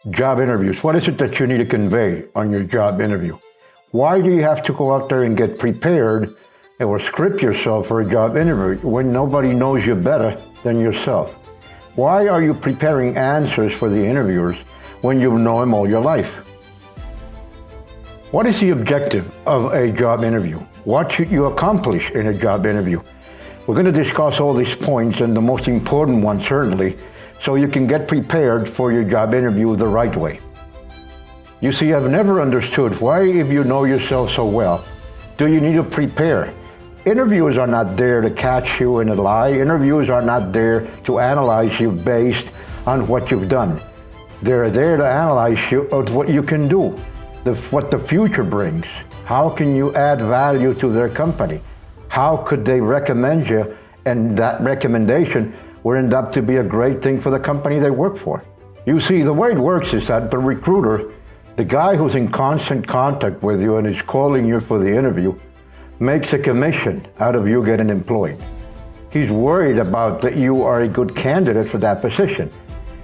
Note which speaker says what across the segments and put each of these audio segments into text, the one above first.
Speaker 1: Job interviews. What is it that you need to convey on your job interview? Why do you have to go out there and get prepared or script yourself for a job interview when nobody knows you better than yourself? Why are you preparing answers for the interviewers when you've known them all your life? What is the objective of a job interview? What should you accomplish in a job interview? We're going to discuss all these points, and the most important one certainly, so you can get prepared for your job interview the right way. You see, I've never understood why, if you know yourself so well, do you need to prepare? Interviewers are not there to catch you in a lie. Interviewers are not there to analyze you based on what you've done. They're there to analyze you of what you can do, what the future brings. How can you add value to their company? How could they recommend you, and that recommendation will end up to be a great thing for the company they work for? You see, the way it works is that the recruiter, the guy who's in constant contact with you and is calling you for the interview, makes a commission out of you getting employed. He's worried about that you are a good candidate for that position.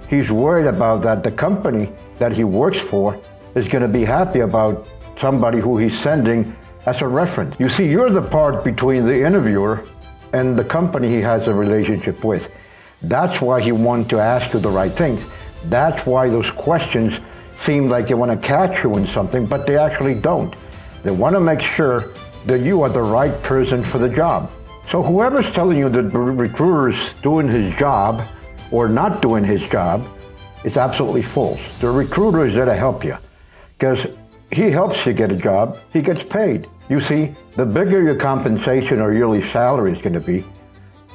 Speaker 1: He's worried about that the company that he works for is going to be happy about somebody who he's sending as a reference. You see, you're the part between the interviewer and the company he has a relationship with. That's why he wants to ask you the right things. That's why those questions seem like they want to catch you in something, but they actually don't. They want to make sure that you are the right person for the job. So whoever's telling you that the recruiter is doing his job or not doing his job is absolutely false. The recruiter is there to help you, because he helps you get a job, he gets paid. You see, the bigger your compensation or yearly salary is going to be,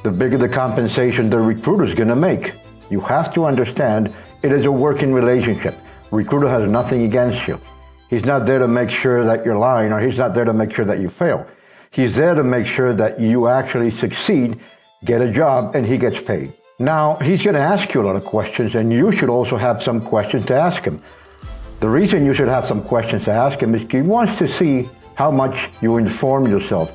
Speaker 1: the bigger the compensation the recruiter is going to make. You have to understand it is a working relationship. Recruiter has nothing against you. He's not there to make sure that you're lying, or he's not there to make sure that you fail. He's there to make sure that you actually succeed, get a job, and he gets paid. Now, he's going to ask you a lot of questions, and you should also have some questions to ask him. The reason you should have some questions to ask him is he wants to see how much you inform yourself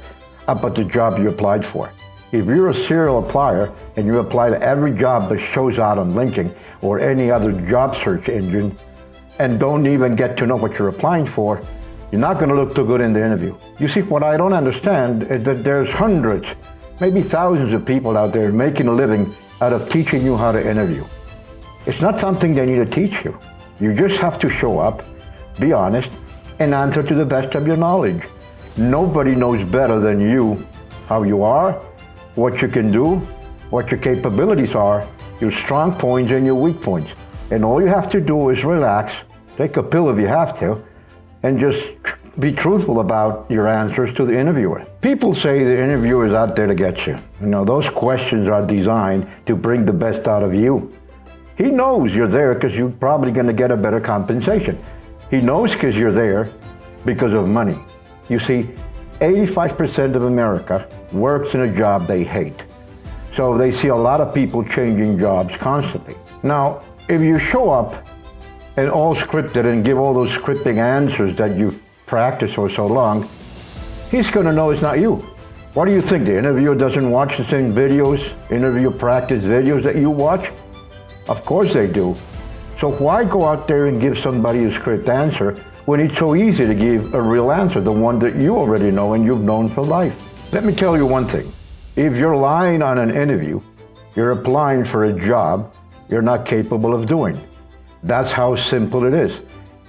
Speaker 1: about the job you applied for. If you're a serial applier and you apply to every job that shows out on LinkedIn or any other job search engine and don't even get to know what you're applying for, you're not going to look too good in the interview. You see, what I don't understand is that there's hundreds, maybe thousands of people out there making a living out of teaching you how to interview. It's not something they need to teach you. You just have to show up, be honest, and answer to the best of your knowledge. Nobody knows better than you how you are, what you can do, what your capabilities are, your strong points and your weak points. And all you have to do is relax, take a pill if you have to, and just be truthful about your answers to the interviewer. People say the interviewer is out there to get you. You know, those questions are designed to bring the best out of you. He knows you're there because you're probably going to get a better compensation. He knows because you're there because of money. You see, 85% of America works in a job they hate. So they see a lot of people changing jobs constantly. Now, if you show up and all scripted and give all those scripting answers that you've practiced for so long, he's going to know it's not you. What do you think? The interviewer doesn't watch the same videos, interview practice videos that you watch? Of course they do. So why go out there and give somebody a script answer when it's so easy to give a real answer, the one that you already know and you've known for life? Let me tell you one thing. If you're lying on an interview, you're applying for a job you're not capable of doing. That's how simple it is.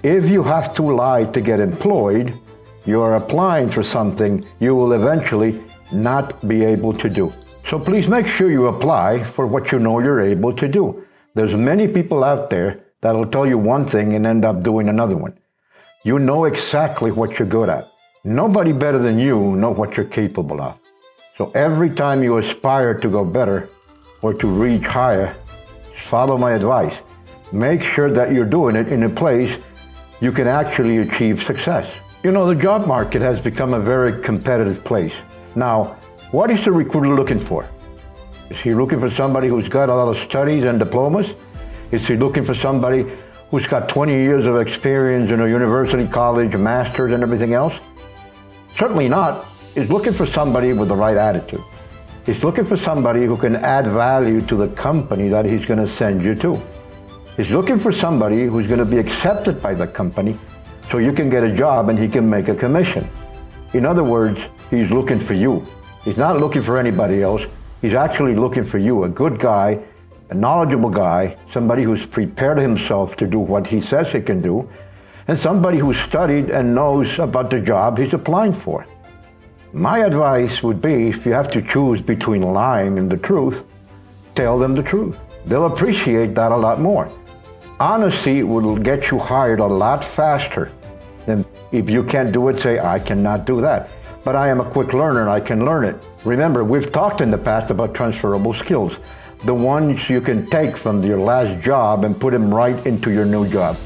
Speaker 1: If you have to lie to get employed, you're applying for something you will eventually not be able to do. So please make sure you apply for what you know you're able to do. There's many people out there that'll tell you one thing and end up doing another one. You know exactly what you're good at. Nobody better than you know what you're capable of. So every time you aspire to go better or to reach higher, follow my advice. Make sure that you're doing it in a place you can actually achieve success. You know, the job market has become a very competitive place. Now, what is the recruiter looking for? Is he looking for somebody who's got a lot of studies and diplomas? Is he looking for somebody who's got 20 years of experience in a university, college, a master's, and everything else? Certainly not. He's looking for somebody with the right attitude. He's looking for somebody who can add value to the company that he's going to send you to. He's looking for somebody who's going to be accepted by the company so you can get a job and he can make a commission. In other words, he's looking for you. He's not looking for anybody else. He's actually looking for you, a good guy, a knowledgeable guy, somebody who's prepared himself to do what he says he can do, and somebody who's studied and knows about the job he's applying for. My advice would be, if you have to choose between lying and the truth, tell them the truth. They'll appreciate that a lot more. Honesty will get you hired a lot faster than if you can't do it, say, I cannot do that. But I am a quick learner, I can learn it. Remember, we've talked in the past about transferable skills, the ones you can take from your last job and put them right into your new job.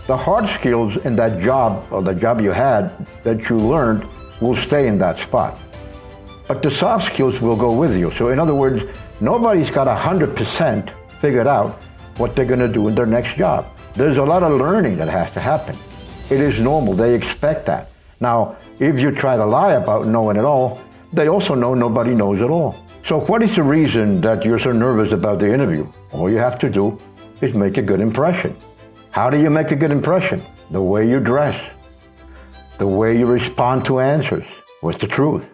Speaker 1: The hard skills in that job, or the job you had that you learned, will stay in that spot. But the soft skills will go with you. So in other words, nobody's got 100% figured out what they're going to do in their next job. There's a lot of learning that has to happen. It is normal. They expect that. Now, if you try to lie about knowing it all, they also know nobody knows it all. So what is the reason that you're so nervous about the interview? All you have to do is make a good impression. How do you make a good impression? The way you dress, the way you respond to answers with the truth,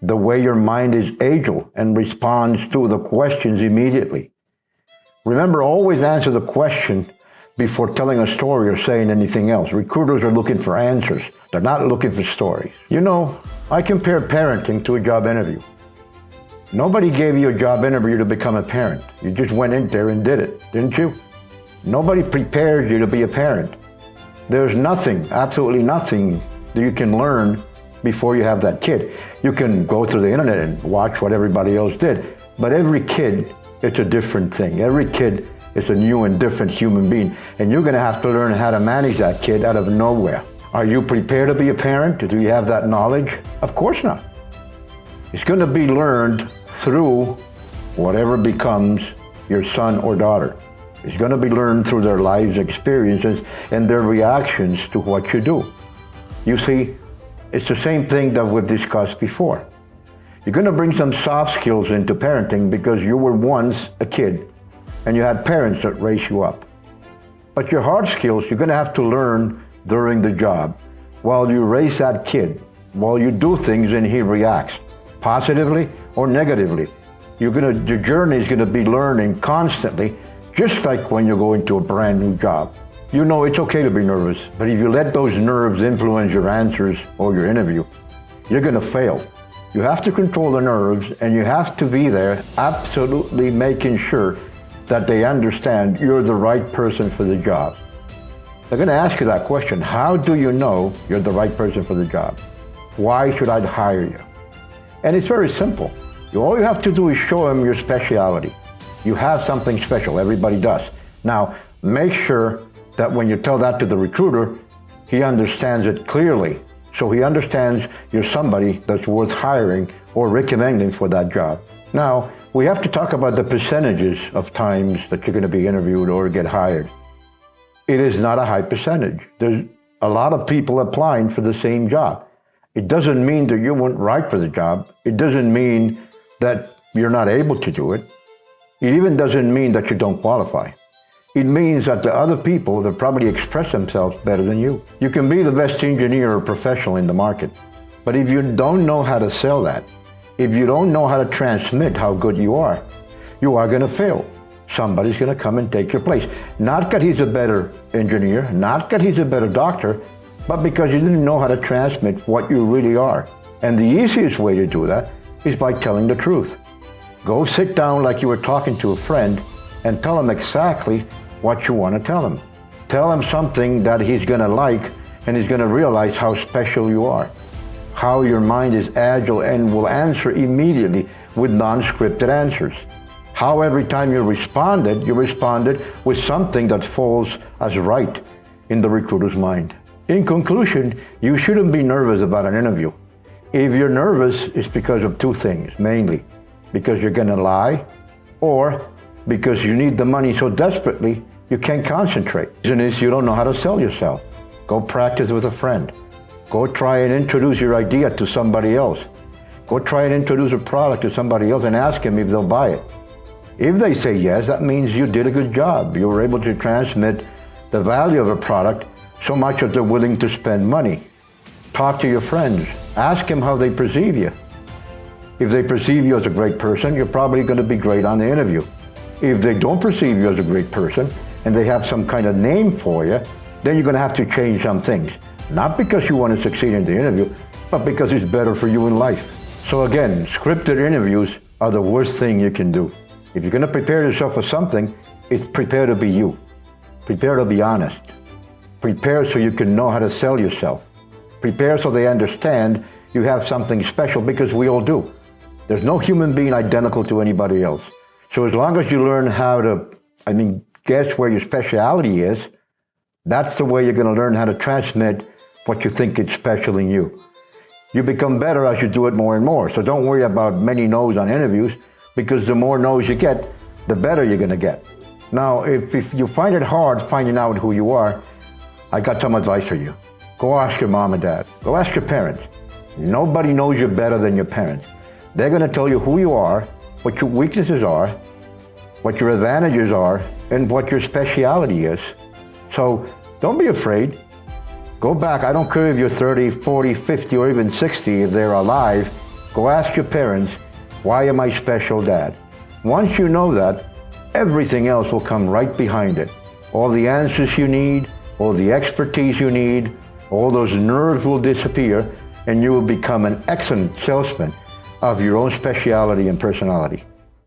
Speaker 1: the way your mind is agile and responds to the questions immediately. Remember, always answer the question before telling a story or saying anything else. Recruiters are looking for answers. They're not looking for stories. You know, I compare parenting to a job interview. Nobody gave you a job interview to become a parent. You just went in there and did it, didn't you? Nobody prepared you to be a parent. There's nothing, absolutely nothing that you can learn before you have that kid. You can go through the internet and watch what everybody else did, but every kid, it's a different thing. Every kid is a new and different human being, and you're going to have to learn how to manage that kid out of nowhere. Are you prepared to be a parent? Do you have that knowledge? Of course not. It's going to be learned through whatever becomes your son or daughter. It's going to be learned through their lives experiences and their reactions to what you do. You see, it's the same thing that we've discussed before. You're going to bring some soft skills into parenting because you were once a kid and you had parents that raised you up. But your hard skills, you're going to have to learn during the job while you raise that kid, while you do things and he reacts positively or negatively. The journey is going to be learning constantly, just like when you go into a brand new job. You know it's okay to be nervous, but if you let those nerves influence your answers or your interview, you're going to fail. You have to control the nerves, and you have to be there absolutely making sure that they understand you're the right person for the job. They're going to ask you that question. How do you know you're the right person for the job? Why should I hire you? And it's very simple. All you have to do is show them your speciality. You have something special. Everybody does. Now, make sure that when you tell that to the recruiter, he understands it clearly. So he understands you're somebody that's worth hiring or recommending for that job. Now, we have to talk about the percentages of times that you're going to be interviewed or get hired. It is not a high percentage. There's a lot of people applying for the same job. It doesn't mean that you weren't right for the job. It doesn't mean that you're not able to do it. It even doesn't mean that you don't qualify. It means that the other people that probably express themselves better than you. You can be the best engineer or professional in the market, but if you don't know how to sell that, if you don't know how to transmit how good you are going to fail. Somebody's going to come and take your place. Not that he's a better engineer, not that he's a better doctor, but because you didn't know how to transmit what you really are. And the easiest way to do that is by telling the truth. Go sit down like you were talking to a friend and tell him exactly what you want to tell him. Tell him something that he's going to like, and he's going to realize how special you are, how your mind is agile and will answer immediately with non-scripted answers. How every time you responded with something that falls as right in the recruiter's mind. In conclusion, you shouldn't be nervous about an interview. If you're nervous, it's because of two things, mainly. Because you're going to lie, or because you need the money so desperately you can't concentrate. The reason is you don't know how to sell yourself. Go practice with a friend. Go try and introduce your idea to somebody else. Go try and introduce a product to somebody else and ask them if they'll buy it. If they say yes, that means you did a good job. You were able to transmit the value of a product so much that they're willing to spend money. Talk to your friends. Ask them how they perceive you. If they perceive you as a great person, you're probably going to be great on the interview. If they don't perceive you as a great person and they have some kind of name for you, then you're going to have to change some things. Not because you want to succeed in the interview, but because it's better for you in life. So again, scripted interviews are the worst thing you can do. If you're going to prepare yourself for something, it's prepare to be you. Prepare to be honest. Prepare so you can know how to sell yourself. Prepare so they understand you have something special, because we all do. There's no human being identical to anybody else. So as long as you learn how to, guess where your speciality is, that's the way you're going to learn how to transmit what you think is special in you. You become better as you do it more and more. So don't worry about many no's on interviews, because the more no's you get, the better you're going to get. Now, if you find it hard finding out who you are, I got some advice for you. Go ask your mom and dad. Go ask your parents. Nobody knows you better than your parents. They're going to tell you who you are, what your weaknesses are, what your advantages are, and what your speciality is. So don't be afraid. Go back. I don't care if you're 30, 40, 50, or even 60, if they're alive. Go ask your parents, why am I special, Dad? Once you know that, everything else will come right behind it. All the answers you need, all the expertise you need, all those nerves will disappear, and you will become an excellent salesman of your own speciality and personality.